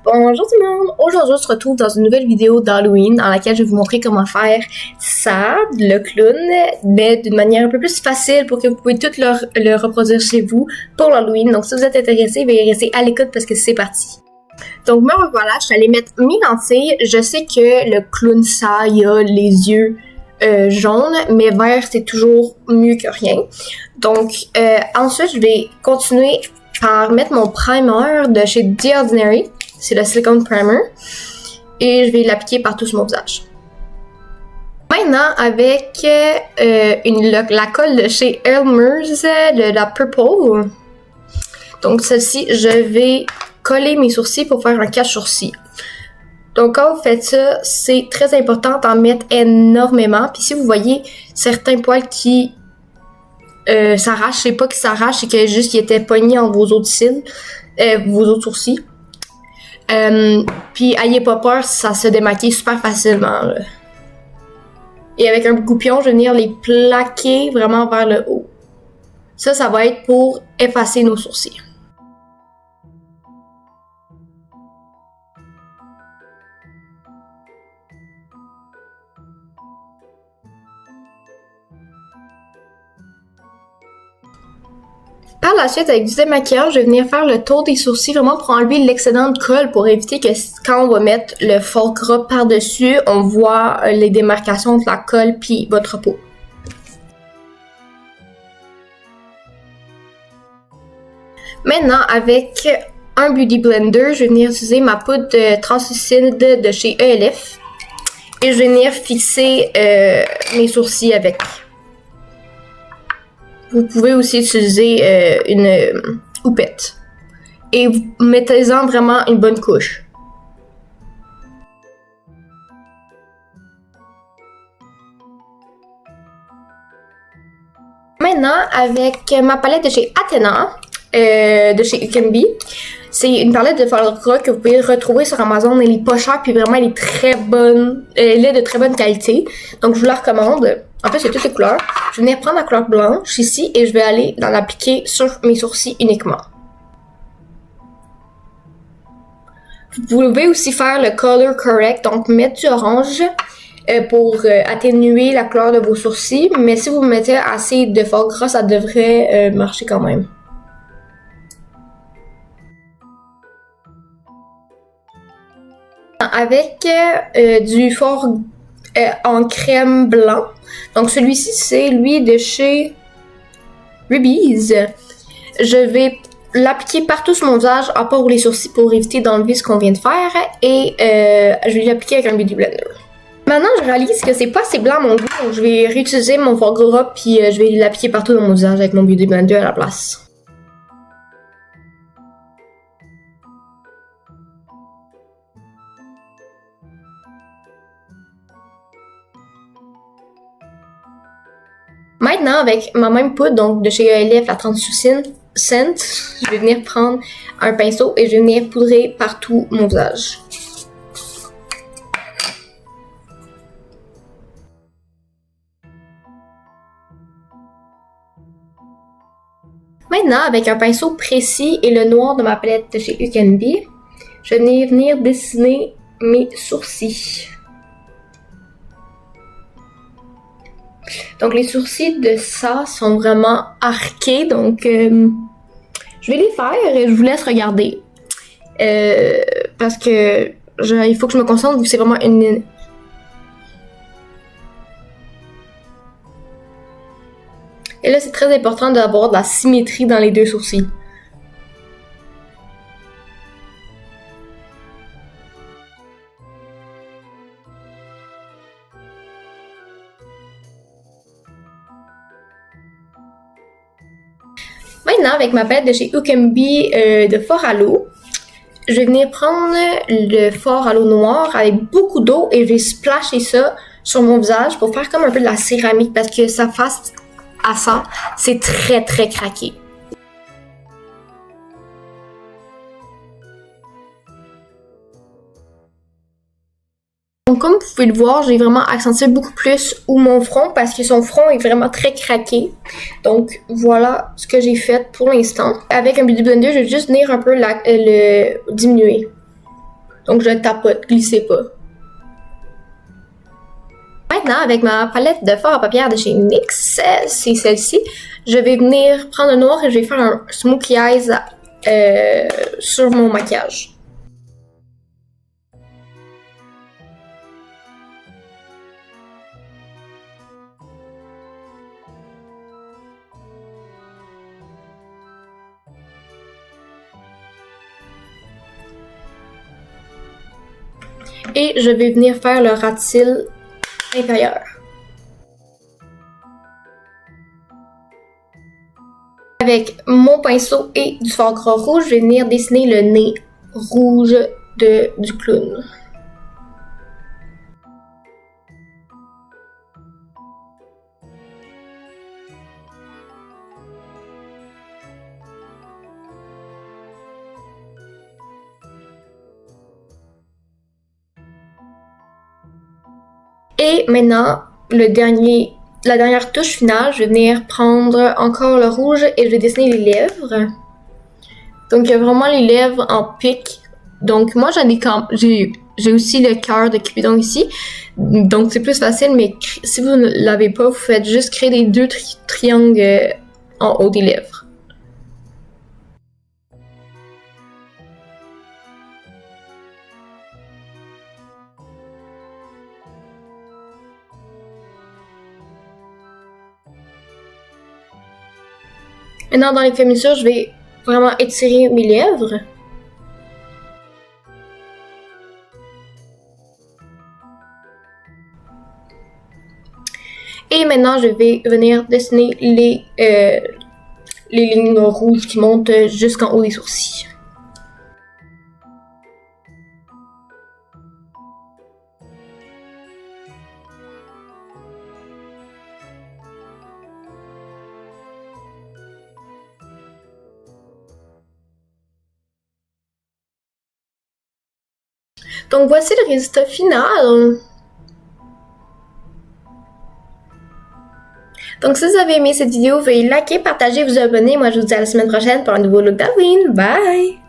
Bonjour tout le monde! Aujourd'hui, on se retrouve dans une nouvelle vidéo d'Halloween dans laquelle je vais vous montrer comment faire Sad, le clown, mais d'une manière un peu plus facile pour que vous pouvez tout le reproduire chez vous pour l'Halloween. Donc, si vous êtes intéressé, veuillez rester à l'écoute parce que c'est parti. Donc, me revoilà, je suis allée mettre mes lentilles. Je sais que le clown Sad, il a les yeux jaunes, mais vert, c'est toujours mieux que rien. Donc, ensuite, je vais continuer par mettre mon primer de chez The Ordinary. C'est le Silicone Primer. Et je vais l'appliquer partout sur mon visage. Maintenant, avec la colle de chez Elmer's, la Purple. Donc, celle-ci, je vais coller mes sourcils pour faire un cache-sourcils. Donc, quand vous faites ça, c'est très important d'en mettre énormément. Puis si vous voyez certains poils qui s'arrachent, c'est pas qu'ils s'arrachent, c'est que juste qu'ils étaient pognés entre vos autres cils, vos autres sourcils. Puis ayez pas peur, ça se démaquille super facilement là. Et avec un goupillon, je vais venir les plaquer vraiment vers le haut. Ça va être pour effacer nos sourcils. Par la suite, avec du démaquillant, je vais venir faire le tour des sourcils vraiment pour enlever l'excédent de colle pour éviter que quand on va mettre le faux gras par-dessus, on voit les démarcations entre la colle puis votre peau. Maintenant, avec un Beauty Blender, je vais venir utiliser ma poudre translucide de chez ELF et je vais venir fixer mes sourcils avec. Vous pouvez aussi utiliser une houppette. Et vous mettez-en vraiment une bonne couche. Maintenant, avec ma palette de chez Athena, de chez UKB, c'est une palette de fard gras que vous pouvez retrouver sur Amazon. Elle est pas chère, puis vraiment elle est très bonne. Elle est de très bonne qualité. Donc je vous la recommande. En fait, c'est toutes les couleurs. Je vais venir prendre la couleur blanche ici et je vais aller l'appliquer sur mes sourcils uniquement. Vous pouvez aussi faire le color correct, donc mettre du orange pour atténuer la couleur de vos sourcils. Mais si vous mettez assez de fard gras, ça devrait marcher quand même. Avec du fard en crème blanc. Donc celui-ci, c'est lui de chez Rubies. Je vais l'appliquer partout sur mon visage, à part pour les sourcils, pour éviter d'enlever ce qu'on vient de faire. Et je vais l'appliquer avec un Beauty Blender. Maintenant, je réalise que c'est pas assez blanc à mon goût, donc je vais réutiliser mon fard gras, puis je vais l'appliquer partout dans mon visage avec mon Beauty Blender à la place. Maintenant, avec ma même poudre, donc de chez ELF, la translucide, je vais venir prendre un pinceau et je vais venir poudrer partout mon visage. Maintenant, avec un pinceau précis et le noir de ma palette de chez UKB, je vais venir dessiner mes sourcils. Donc les sourcils de ça sont vraiment arqués, donc je vais les faire et je vous laisse regarder. Parce que il faut que je me concentre vu que c'est vraiment une... Et là c'est très important d'avoir de la symétrie dans les deux sourcils. Maintenant, avec ma palette de chez UKB de fard à l'eau, je vais venir prendre le fard à l'eau noir avec beaucoup d'eau et je vais splasher ça sur mon visage pour faire comme un peu de la céramique parce que ça face à ça, c'est très très craqué. Donc comme vous pouvez le voir, j'ai vraiment accentué beaucoup plus mon front parce que son front est vraiment très craqué. Donc voilà ce que j'ai fait pour l'instant. Avec un Beauty Blender, je vais juste venir un peu le diminuer. Donc je tapote, glissez pas. Maintenant, avec ma palette de fard à paupières de chez NYX, c'est celle-ci, je vais venir prendre le noir et je vais faire un smokey eyes sur mon maquillage. Et je vais venir faire le ras de cils inférieur. Avec mon pinceau et du fard gras rouge, je vais venir dessiner le nez rouge du clown. Et maintenant, la dernière touche finale, je vais venir prendre encore le rouge et je vais dessiner les lèvres. Donc, il y a vraiment les lèvres en pic. Donc, moi, j'ai aussi le cœur de Cupidon ici. Donc, c'est plus facile, mais si vous ne l'avez pas, vous faites juste créer les deux triangles en haut des lèvres. Maintenant, dans les fermetures, je vais vraiment étirer mes lèvres. Et maintenant, je vais venir dessiner les lignes rouges qui montent jusqu'en haut des sourcils. Donc voici le résultat final. Donc si vous avez aimé cette vidéo, veuillez liker, partager, vous abonner. Moi je vous dis à la semaine prochaine pour un nouveau look d'Halloween. Bye!